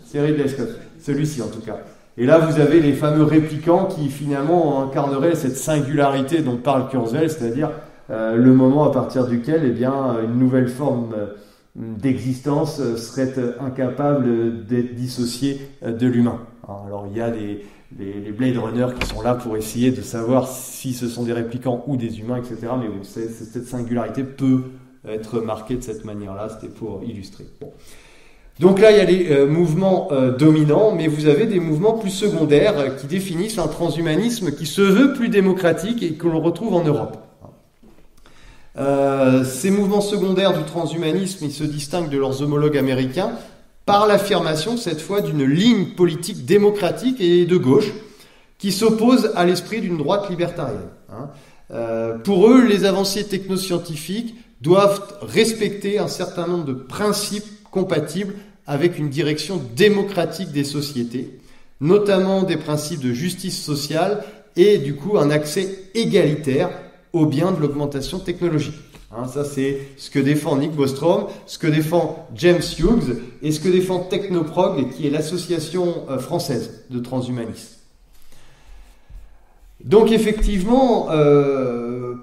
C'est Ridley Scott, celui-ci en tout cas. Et là, vous avez les fameux réplicants qui finalement incarneraient cette singularité dont parle Kurzweil, c'est-à-dire le moment à partir duquel une nouvelle forme d'existence serait incapable d'être dissociée de l'humain. Alors il y a les Blade Runner qui sont là pour essayer de savoir si ce sont des réplicants ou des humains, etc. Mais bon, cette singularité peut être marquée de cette manière-là, c'était pour illustrer. Bon. Donc là, il y a les mouvements dominants, mais vous avez des mouvements plus secondaires qui définissent un transhumanisme qui se veut plus démocratique et que l'on retrouve en Europe. Ces mouvements secondaires du transhumanisme, ils se distinguent de leurs homologues américains par l'affirmation, cette fois, d'une ligne politique démocratique et de gauche qui s'oppose à l'esprit d'une droite libertarienne. Pour eux, les avancées technoscientifiques doivent respecter un certain nombre de principes compatibles avec une direction démocratique des sociétés, notamment des principes de justice sociale et du coup un accès égalitaire aux biens de l'augmentation technologique. Ça, c'est ce que défend Nick Bostrom, ce que défend James Hughes et ce que défend Technoprog, qui est l'association française de transhumanistes. Donc effectivement,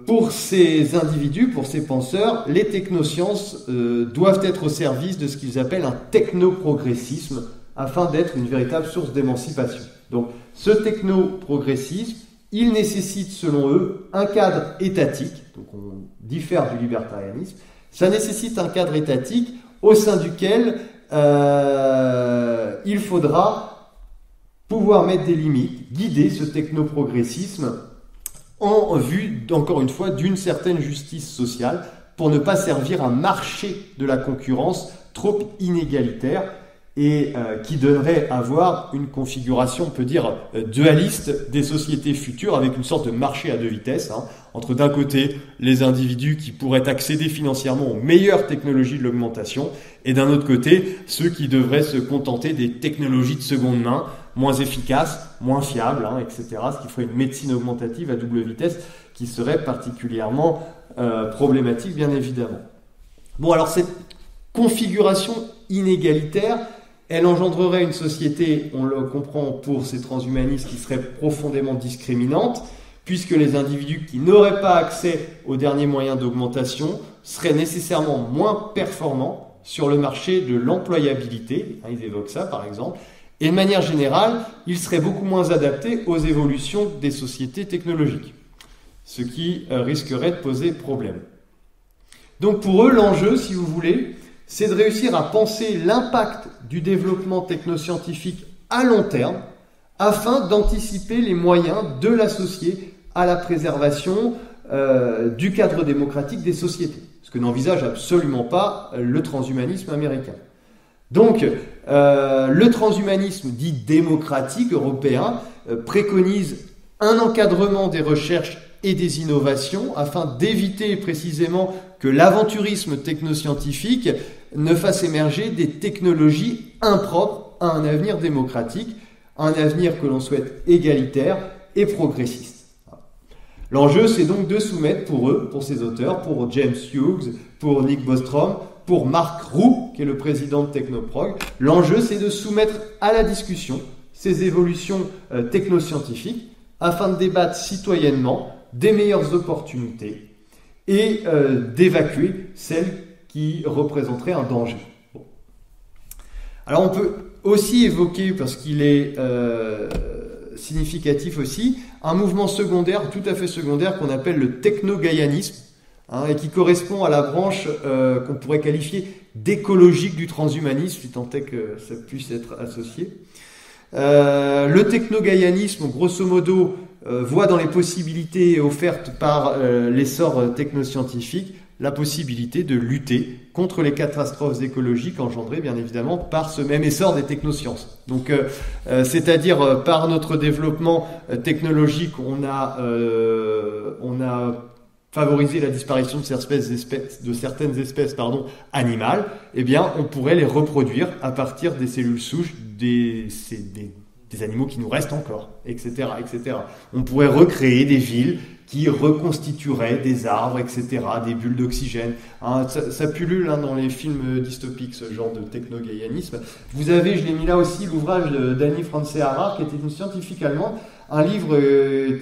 pour ces individus, pour ces penseurs, les technosciences doivent être au service de ce qu'ils appellent un technoprogressisme afin d'être une véritable source d'émancipation. Donc ce technoprogressisme, il nécessite selon eux un cadre étatique, donc on diffère du libertarianisme, ça nécessite un cadre étatique au sein duquel il faudra pouvoir mettre des limites, guider ce technoprogressisme en vue, encore une fois, d'une certaine justice sociale pour ne pas servir un marché de la concurrence trop inégalitaire et qui donnerait à voir une configuration, on peut dire, dualiste des sociétés futures avec une sorte de marché à deux vitesses, entre d'un côté les individus qui pourraient accéder financièrement aux meilleures technologies de l'augmentation et d'un autre côté ceux qui devraient se contenter des technologies de seconde main, moins efficaces, moins fiables, etc. Ce qui ferait une médecine augmentative à double vitesse qui serait particulièrement problématique, bien évidemment. Bon, alors cette configuration inégalitaire, elle engendrerait une société, on le comprend pour ces transhumanistes, qui serait profondément discriminante, puisque les individus qui n'auraient pas accès aux derniers moyens d'augmentation seraient nécessairement moins performants sur le marché de l'employabilité, ils évoquent ça par exemple, et de manière générale, ils seraient beaucoup moins adaptés aux évolutions des sociétés technologiques, ce qui risquerait de poser problème. Donc pour eux, l'enjeu, si vous voulez, c'est de réussir à penser l'impact du développement technoscientifique à long terme afin d'anticiper les moyens de l'associer à la préservation du cadre démocratique des sociétés, ce que n'envisage absolument pas le transhumanisme américain. Donc, le transhumanisme dit démocratique européen préconise un encadrement des recherches et des innovations afin d'éviter précisément que l'aventurisme technoscientifique ne fasse émerger des technologies impropres à un avenir démocratique, un avenir que l'on souhaite égalitaire et progressiste. L'enjeu, c'est donc de soumettre pour eux, pour ces auteurs, pour James Hughes, pour Nick Bostrom, pour Mark Roux, qui est le président de Technoprog, l'enjeu, c'est de soumettre à la discussion ces évolutions technoscientifiques afin de débattre citoyennement des meilleures opportunités et d'évacuer celles qui représenteraient un danger. Bon. Alors on peut aussi évoquer, parce qu'il est significatif aussi, un mouvement secondaire, tout à fait secondaire, qu'on appelle le techno-gaïanisme, et qui correspond à la branche qu'on pourrait qualifier d'écologique du transhumanisme, si tant est que ça puisse être associé. Le techno-gaïanisme, grosso modo, voit dans les possibilités offertes par l'essor technoscientifique la possibilité de lutter contre les catastrophes écologiques engendrées bien évidemment par ce même essor des technosciences. Donc, c'est-à-dire par notre développement technologique, on a favorisé la disparition de certaines espèces animales. Eh bien, on pourrait les reproduire à partir des cellules souches des animaux qui nous restent encore, etc., etc. On pourrait recréer des villes qui reconstitueraient des arbres, etc., des bulles d'oxygène. Ça pullule dans les films dystopiques, ce genre de techno-gaïanisme. Vous avez, je l'ai mis là aussi, l'ouvrage d'Annie Franzéhara, qui était une scientifique allemande, un livre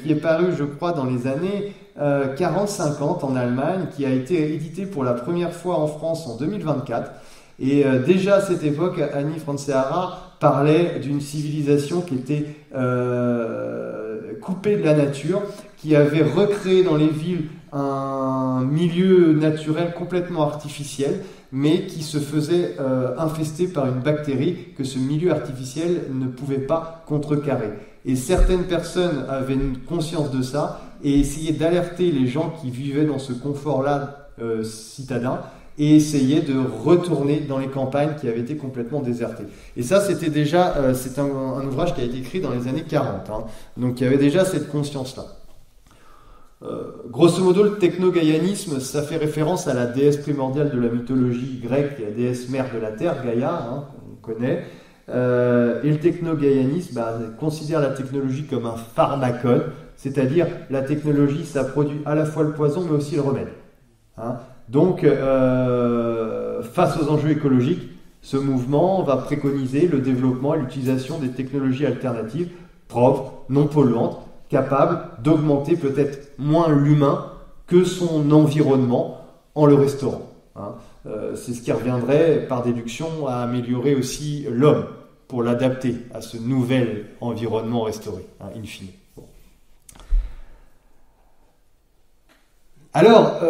qui est paru, je crois, dans les années 40-50 en Allemagne, qui a été édité pour la première fois en France en 2024. Et déjà à cette époque, Annie Franzéhara parlait d'une civilisation qui était coupée de la nature, qui avait recréé dans les villes un milieu naturel complètement artificiel, mais qui se faisait infester par une bactérie que ce milieu artificiel ne pouvait pas contrecarrer. Et certaines personnes avaient une conscience de ça et essayaient d'alerter les gens qui vivaient dans ce confort-là citadin, et essayer de retourner dans les campagnes qui avaient été complètement désertées. Et ça, c'était déjà, c'est un ouvrage qui a été écrit dans les années 40, donc il y avait déjà cette conscience-là. Grosso modo, le techno-gaïanisme, ça fait référence à la déesse primordiale de la mythologie grecque, la déesse mère de la terre, Gaïa, qu'on connaît, Et le techno-gaïanisme considère la technologie comme un pharmacone, c'est-à-dire la technologie, ça produit à la fois le poison mais aussi le remède. Hein. Donc, face aux enjeux écologiques, ce mouvement va préconiser le développement et l'utilisation des technologies alternatives propres, non polluantes, capables d'augmenter peut-être moins l'humain que son environnement en le restaurant. Hein. C'est ce qui reviendrait par déduction à améliorer aussi l'homme pour l'adapter à ce nouvel environnement restauré, hein, in fine. Bon. Alors,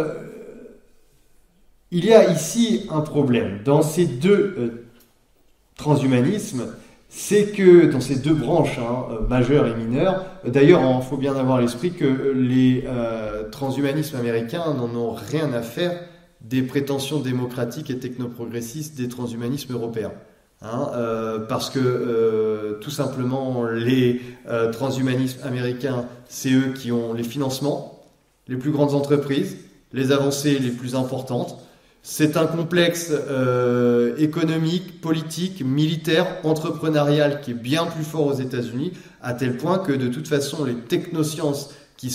il y a ici un problème dans ces deux transhumanismes, c'est que dans ces deux branches majeures et mineures, d'ailleurs il faut bien avoir à l'esprit que les transhumanismes américains n'en ont rien à faire des prétentions démocratiques et technoprogressistes des transhumanismes européens. Parce que tout simplement les transhumanismes américains, c'est eux qui ont les financements, les plus grandes entreprises, les avancées les plus importantes. C'est un complexe économique, politique, militaire, entrepreneurial qui est bien plus fort aux États-Unis, à tel point que de toute façon les technosciences qui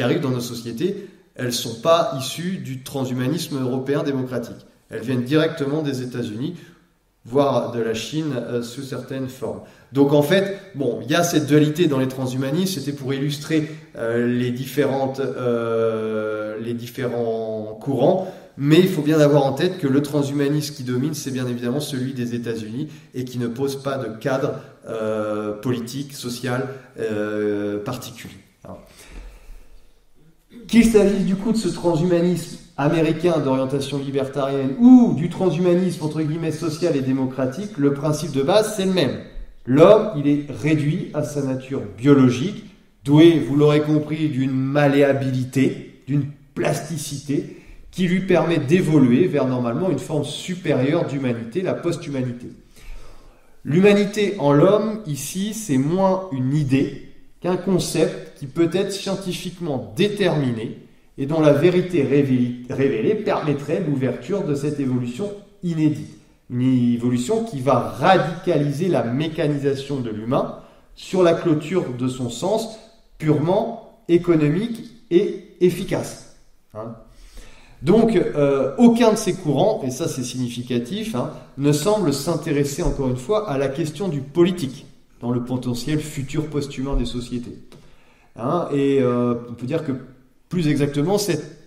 arrivent dans nos sociétés, elles ne sont pas issues du transhumanisme européen démocratique. Elles viennent directement des États-Unis, voire de la Chine sous certaines formes. Donc en fait, bon, il y a cette dualité dans les transhumanismes, c'était pour illustrer les différents courants, mais il faut bien avoir en tête que le transhumanisme qui domine, c'est bien évidemment celui des États-Unis et qui ne pose pas de cadre politique, social particulier. Alors, qu'il s'agisse du coup de ce transhumanisme américain d'orientation libertarienne ou du transhumanisme entre guillemets social et démocratique, le principe de base c'est le même. L'homme, il est réduit à sa nature biologique, doué, vous l'aurez compris, d'une malléabilité, d'une plasticité qui lui permet d'évoluer vers normalement une forme supérieure d'humanité, la post-humanité. L'humanité en l'homme, ici, c'est moins une idée qu'un concept qui peut être scientifiquement déterminé et dont la vérité révélée permettrait l'ouverture de cette évolution inédite. Une évolution qui va radicaliser la mécanisation de l'humain sur la clôture de son sens purement économique et efficace. Donc, aucun de ces courants, et ça c'est significatif, ne semble s'intéresser encore une fois à la question du politique dans le potentiel futur post-humain des sociétés. Et on peut dire que plus exactement, cette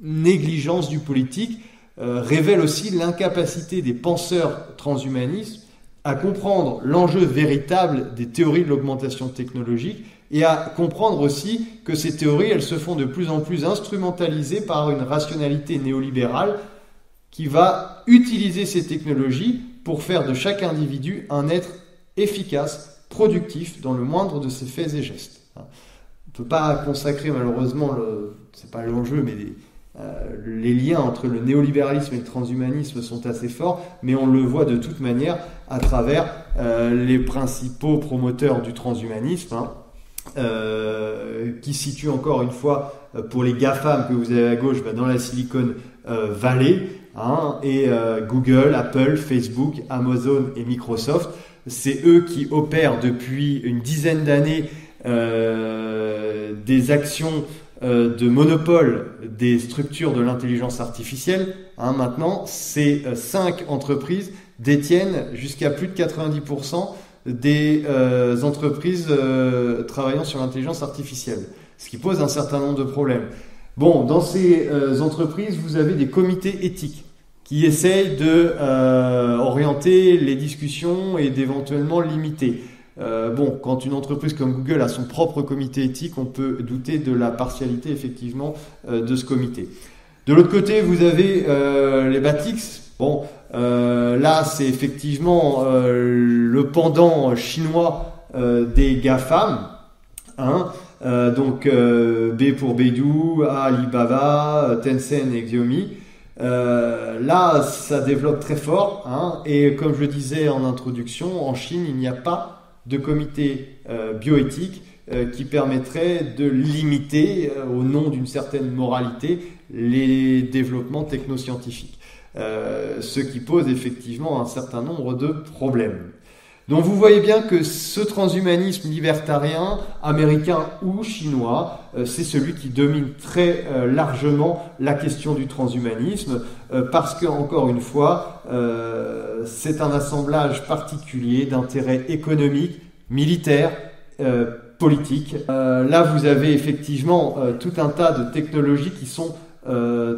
négligence du politique révèle aussi l'incapacité des penseurs transhumanistes à comprendre l'enjeu véritable des théories de l'augmentation technologique et à comprendre aussi que ces théories, elles se font de plus en plus instrumentalisées par une rationalité néolibérale qui va utiliser ces technologies pour faire de chaque individu un être efficace, productif dans le moindre de ses faits et gestes. On ne peut pas consacrer malheureusement, c'est pas l'enjeu, mais les liens entre le néolibéralisme et le transhumanisme sont assez forts, mais on le voit de toute manière à travers les principaux promoteurs du transhumanisme, qui situent encore une fois pour les GAFAM que vous avez à gauche dans la Silicon Valley, et Google, Apple, Facebook, Amazon et Microsoft. C'est eux qui opèrent depuis une dizaine d'années des actions de monopole des structures de l'intelligence artificielle. Maintenant, ces 5 entreprises détiennent jusqu'à plus de 90% des entreprises travaillant sur l'intelligence artificielle, ce qui pose un certain nombre de problèmes. Bon, dans ces entreprises, vous avez des comités éthiques qui essayent de orienter les discussions et d'éventuellement limiter. Quand une entreprise comme Google a son propre comité éthique, on peut douter de la partialité effectivement de ce comité. De l'autre côté, vous avez les Batix. Là, c'est effectivement le pendant chinois des GAFAM. B pour Baidu, Alibaba, Tencent et Xiaomi. Là, ça développe très fort. Et comme je le disais en introduction, en Chine, il n'y a pas de comité bioéthique qui permettrait de limiter, au nom d'une certaine moralité, les développements technoscientifiques. Ce qui pose effectivement un certain nombre de problèmes. Donc vous voyez bien que ce transhumanisme libertarien, américain ou chinois, c'est celui qui domine très largement la question du transhumanisme, parce que, encore une fois, c'est un assemblage particulier d'intérêts économiques, militaires, politiques. Là, vous avez effectivement tout un tas de technologies qui sont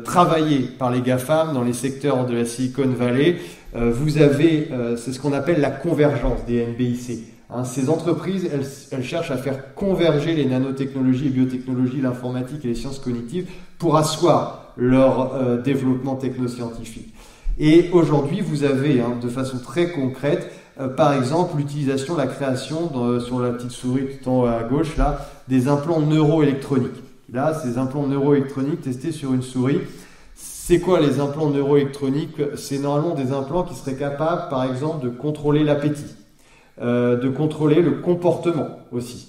travaillées par les GAFAM dans les secteurs de la Silicon Valley. Vous avez, c'est ce qu'on appelle la convergence des NBIC. Hein, ces entreprises, elles cherchent à faire converger les nanotechnologies, les biotechnologies, l'informatique et les sciences cognitives pour asseoir leur développement technoscientifique. Et aujourd'hui, vous avez, hein, de façon très concrète, par exemple, l'utilisation, la création, sur la petite souris tout en haut à gauche, là, des implants neuroélectroniques. Là, ces implants neuroélectroniques testés sur une souris. C'est quoi les implants neuroélectroniques? C'est normalement des implants qui seraient capables, par exemple, de contrôler l'appétit, de contrôler le comportement aussi,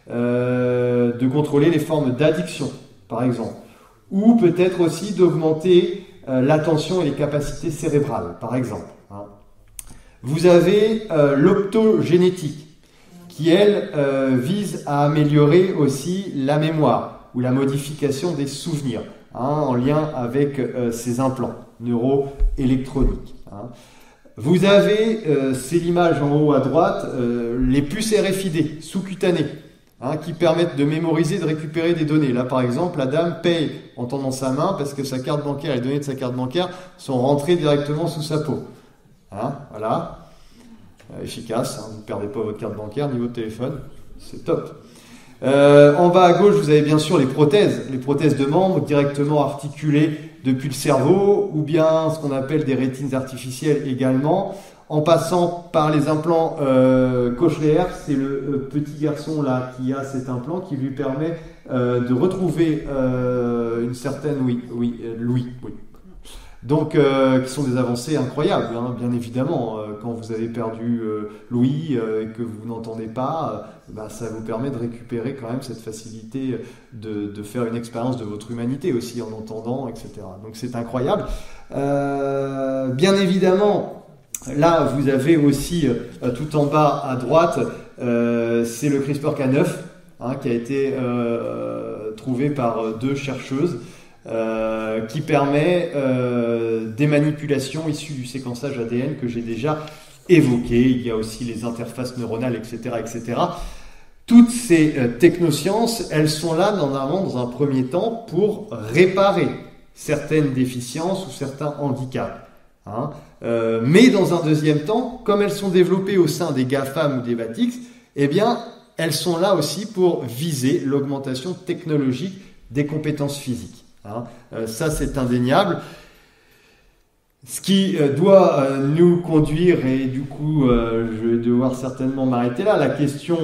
de contrôler les formes d'addiction, par exemple, ou peut-être aussi d'augmenter l'attention et les capacités cérébrales, par exemple. Hein. Vous avez l'optogénétique, qui, elle, vise à améliorer aussi la mémoire ou la modification des souvenirs. Hein, en lien avec ces implants neuroélectroniques. Hein. Vous avez, c'est l'image en haut à droite, les puces RFID sous-cutanées, hein, qui permettent de mémoriser, de récupérer des données. Là, par exemple, la dame paye en tendant sa main parce que sa carte bancaire, les données de sa carte bancaire sont rentrées directement sous sa peau. Hein, voilà, efficace, hein, vous ne perdez pas votre carte bancaire ni votre téléphone, c'est top. En bas à gauche, vous avez bien sûr les prothèses de membres directement articulées depuis le cerveau, ou bien ce qu'on appelle des rétines artificielles également, en passant par les implants cochléaires. C'est le petit garçon là qui a cet implant qui lui permet de retrouver une certaine l'ouïe. Donc, qui sont des avancées incroyables, hein, bien évidemment. Quand vous avez perdu l'ouïe et que vous n'entendez pas, ça vous permet de récupérer quand même cette facilité de faire une expérience de votre humanité aussi en entendant, etc. Donc, c'est incroyable. Bien évidemment, là, vous avez aussi, tout en bas à droite, c'est le CRISPR-Cas9, hein, qui a été trouvé par deux chercheuses. Qui permet des manipulations issues du séquençage ADN que j'ai déjà évoqué. Il y a aussi les interfaces neuronales, etc., etc. Toutes ces technosciences, elles sont là normalement dans un premier temps pour réparer certaines déficiences ou certains handicaps. Hein. Mais dans un deuxième temps, comme elles sont développées au sein des GAFAM ou des BATX, eh bien, elles sont là aussi pour viser l'augmentation technologique des compétences physiques. Hein, ça, c'est indéniable. Ce qui doit nous conduire, et du coup, je vais devoir certainement m'arrêter là, la question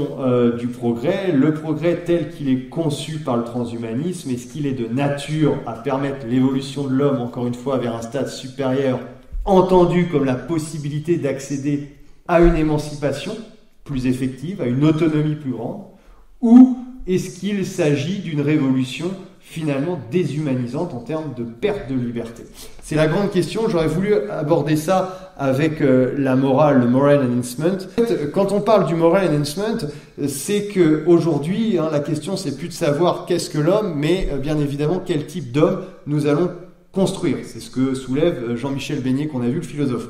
du progrès. Le progrès tel qu'il est conçu par le transhumanisme, est-ce qu'il est de nature à permettre l'évolution de l'homme, encore une fois, vers un stade supérieur, entendu comme la possibilité d'accéder à une émancipation plus effective, à une autonomie plus grande, ou est-ce qu'il s'agit d'une révolution finalement déshumanisante en termes de perte de liberté? C'est la grande question. J'aurais voulu aborder ça avec la morale, le moral enhancement. En fait, quand on parle du moral enhancement, c'est qu'aujourd'hui, la question, c'est plus de savoir qu'est-ce que l'homme, mais bien évidemment, quel type d'homme nous allons construire. C'est ce que soulève Jean-Michel Beignet, qu'on a vu, le philosophe.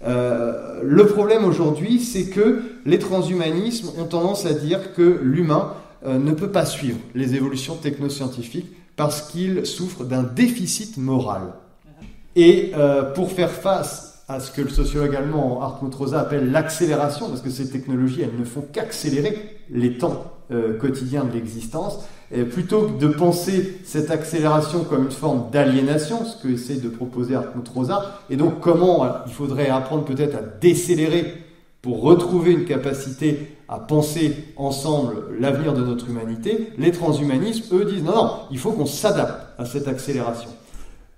Le problème aujourd'hui, c'est que les transhumanismes ont tendance à dire que l'humain ne peut pas suivre les évolutions technoscientifiques parce qu'il souffre d'un déficit moral. Et pour faire face à ce que le sociologue allemand Hartmut Rosa appelle l'accélération, parce que ces technologies, elles ne font qu'accélérer les temps quotidiens de l'existence, et plutôt que de penser cette accélération comme une forme d'aliénation, ce que essaie de proposer Hartmut Rosa, et donc comment il faudrait apprendre peut-être à décélérer pour retrouver une capacité à penser ensemble l'avenir de notre humanité, les transhumanistes, eux, disent non, il faut qu'on s'adapte à cette accélération.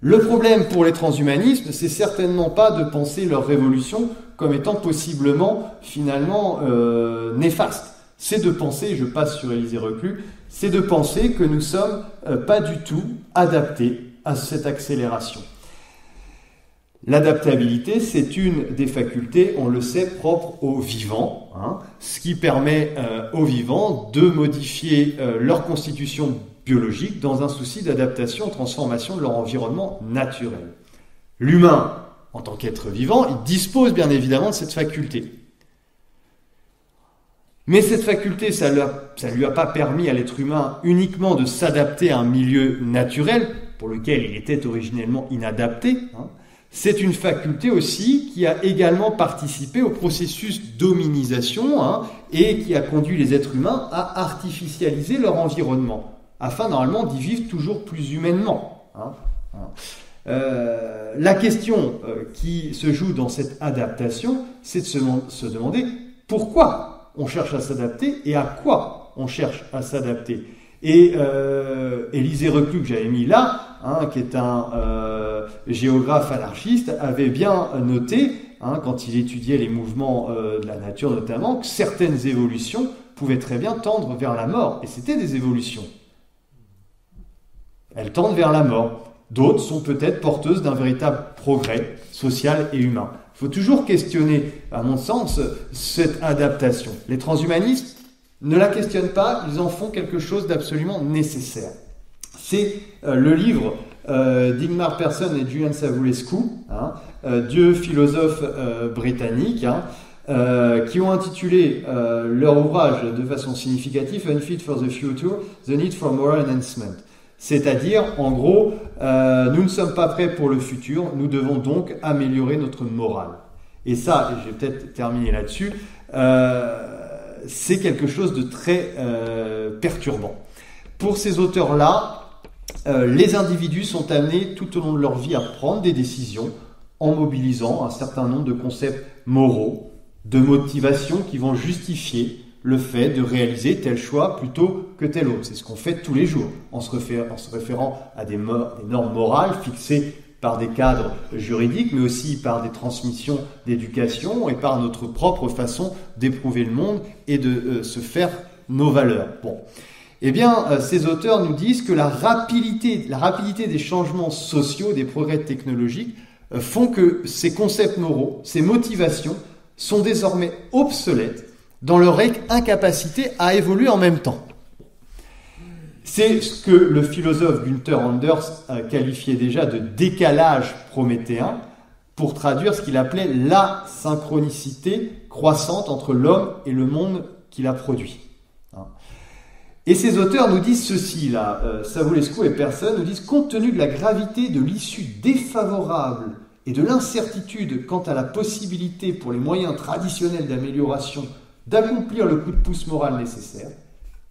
Le problème pour les transhumanistes, c'est certainement pas de penser leur révolution comme étant possiblement, finalement, néfaste. C'est de penser, je passe sur Élisée Reclus, c'est de penser que nous sommes pas du tout adaptés à cette accélération. L'adaptabilité, c'est une des facultés, on le sait, propres aux vivants, hein, ce qui permet aux vivants de modifier leur constitution biologique dans un souci d'adaptation, transformation de leur environnement naturel. L'humain, en tant qu'être vivant, il dispose bien évidemment de cette faculté. Mais cette faculté, ça lui a pas permis à l'être humain uniquement de s'adapter à un milieu naturel, pour lequel il était originellement inadapté, hein. C'est une faculté aussi qui a également participé au processus d'hominisation, hein, et qui a conduit les êtres humains à artificialiser leur environnement, afin normalement d'y vivre toujours plus humainement, hein. La question qui se joue dans cette adaptation, c'est de se demander pourquoi on cherche à s'adapter et à quoi on cherche à s'adapter. Et Élisée Reclus, que j'avais mis là, hein, qui est un géographe anarchiste, avait bien noté, hein, quand il étudiait les mouvements de la nature notamment, que certaines évolutions pouvaient très bien tendre vers la mort. Et c'était des évolutions. Elles tendent vers la mort. D'autres sont peut-être porteuses d'un véritable progrès social et humain. Il faut toujours questionner, à mon sens, cette adaptation. Les transhumanistes ne la questionnent pas, ils en font quelque chose d'absolument nécessaire. C'est le livre d'Ingmar Persson et Julian Savulescu, hein, deux philosophes britanniques, hein, qui ont intitulé leur ouvrage de façon significative « Unfit for the Future, the Need for Moral Enhancement ». C'est-à-dire, en gros, nous ne sommes pas prêts pour le futur, nous devons donc améliorer notre morale. Et ça, et je vais peut-être terminer là-dessus, c'est quelque chose de très perturbant. Pour ces auteurs-là, les individus sont amenés tout au long de leur vie à prendre des décisions en mobilisant un certain nombre de concepts moraux, de motivations qui vont justifier le fait de réaliser tel choix plutôt que tel autre. C'est ce qu'on fait tous les jours, en se référant à des normes morales fixées par des cadres juridiques, mais aussi par des transmissions d'éducation et par notre propre façon d'éprouver le monde et de se faire nos valeurs. Bon. Eh bien, ces auteurs nous disent que la rapidité des changements sociaux, des progrès technologiques, font que ces concepts moraux, ces motivations, sont désormais obsolètes dans leur incapacité à évoluer en même temps. C'est ce que le philosophe Günther Anders qualifiait déjà de décalage prométhéen pour traduire ce qu'il appelait la synchronicité croissante entre l'homme et le monde qu'il a produit. Et ces auteurs nous disent ceci, là, Savulescu et Persson nous disent, compte tenu de la gravité de l'issue défavorable et de l'incertitude quant à la possibilité pour les moyens traditionnels d'amélioration d'accomplir le coup de pouce moral nécessaire,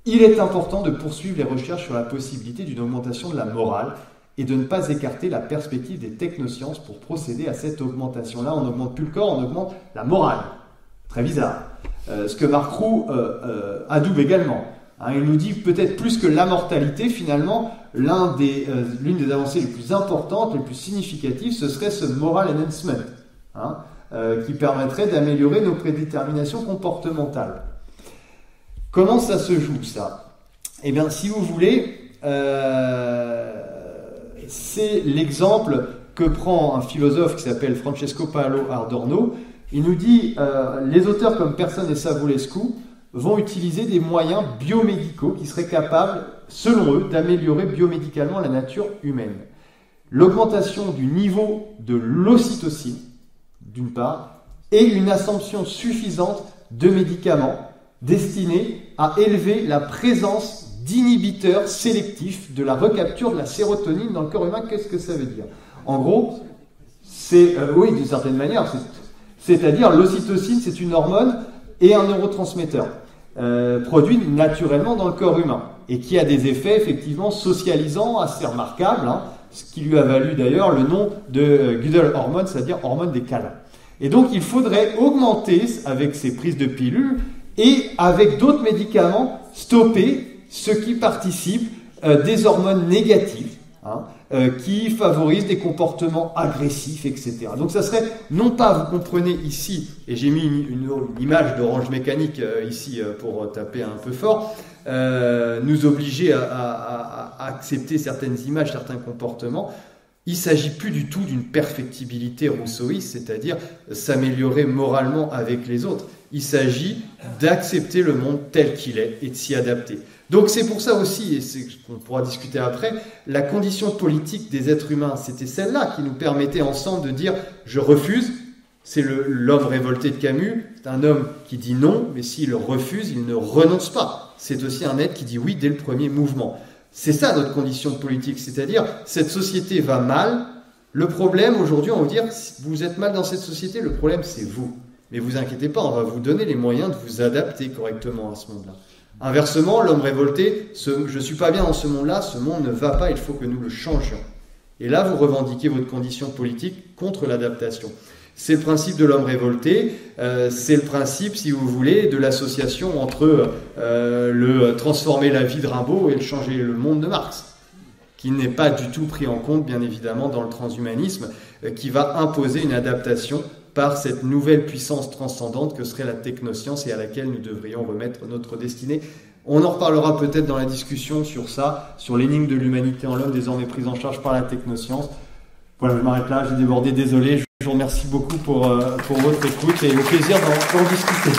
il est important de poursuivre les recherches sur la possibilité d'une augmentation de la morale et de ne pas écarter la perspective des technosciences pour procéder à cette augmentation-là. On n'augmente plus le corps, on augmente la morale. Très bizarre. Ce que Marc Roux adoube également. Hein, il nous dit peut-être plus que la mortalité, finalement, l'une des avancées les plus importantes, les plus significatives, ce serait ce moral enhancement, hein, qui permettrait d'améliorer nos prédéterminations comportementales. Comment ça se joue, ça ? Eh bien, si vous voulez, c'est l'exemple que prend un philosophe qui s'appelle Francesco Paolo Adorno. Il nous dit, les auteurs comme Persson et Savulescu vont utiliser des moyens biomédicaux qui seraient capables, selon eux, d'améliorer biomédicalement la nature humaine. L'augmentation du niveau de l'ocytocine, d'une part, et une assomption suffisante de médicaments destinés à élever la présence d'inhibiteurs sélectifs de la recapture de la sérotonine dans le corps humain. Qu'est-ce que ça veut dire ? En gros, c'est, oui, d'une certaine manière, c'est-à-dire l'ocytocine, c'est une hormone et un neurotransmetteur produit naturellement dans le corps humain et qui a des effets effectivement socialisants assez remarquables, hein, ce qui lui a valu d'ailleurs le nom de Gödel hormone, c'est-à-dire hormone des câlins. Et donc il faudrait augmenter avec ces prises de pilules et avec d'autres médicaments stopper ce qui participe des hormones négatives, hein, qui favorisent des comportements agressifs, etc. Donc ça serait, non pas, vous comprenez ici, et j'ai mis une image d'orange mécanique ici pour taper un peu fort, nous obliger à accepter certaines images, certains comportements. Il ne s'agit plus du tout d'une perfectibilité rousseauiste, c'est-à-dire s'améliorer moralement avec les autres. Il s'agit d'accepter le monde tel qu'il est et de s'y adapter. Donc c'est pour ça aussi, et c'est ce qu'on pourra discuter après, la condition politique des êtres humains, c'était celle-là qui nous permettait ensemble de dire « je refuse ». C'est l'homme révolté de Camus, c'est un homme qui dit non, mais s'il refuse, il ne renonce pas. C'est aussi un être qui dit oui dès le premier mouvement. C'est ça notre condition politique, c'est-à-dire cette société va mal. Le problème aujourd'hui, on va vous dire, si vous êtes mal dans cette société, le problème c'est vous. Mais vous inquiétez pas, on va vous donner les moyens de vous adapter correctement à ce monde-là. Inversement, l'homme révolté, je ne suis pas bien dans ce monde-là, ce monde ne va pas, il faut que nous le changions. Et là, vous revendiquez votre condition politique contre l'adaptation. C'est le principe de l'homme révolté, c'est le principe, si vous voulez, de l'association entre le transformer la vie de Rimbaud et le changer le monde de Marx, qui n'est pas du tout pris en compte, bien évidemment, dans le transhumanisme, qui va imposer une adaptation par cette nouvelle puissance transcendante que serait la technoscience et à laquelle nous devrions remettre notre destinée. On en reparlera peut-être dans la discussion sur ça, sur l'énigme de l'humanité en l'homme, désormais prise en charge par la technoscience. Voilà, je m'arrête là, j'ai débordé, désolé. Je vous remercie beaucoup pour votre écoute et au plaisir d'en discuter.